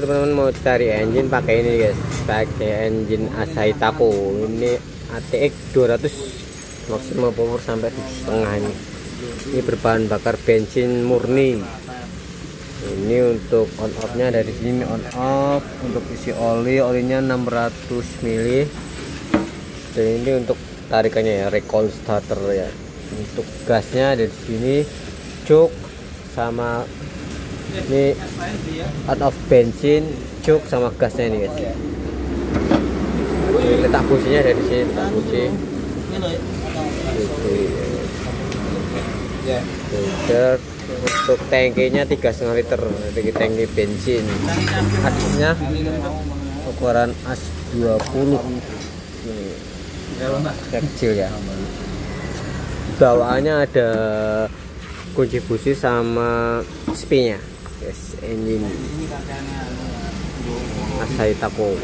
Teman-teman mau cari engine pakai ini guys, pakai engine Asahi Tako. Ini ATX 200 maksimal power sampai 7,5 ini. Ini berbahan bakar bensin murni. Ini untuk on off-nya dari sini on off. Untuk isi olinya 600 ml. Dan ini untuk tarikannya ya, recall starter ya. Untuk gasnya dari sini cuk sama ini on off bensin, cuk sama gasnya ini guys. Ini letak businya dari sini, letak busi. Filter untuk tangkinya 3,5 liter, jadi tangki bensin. Asnya ukuran as 20 kecil ya. Bawaannya ada kunci busi sama spinya. Yes, engine Asahi Tako.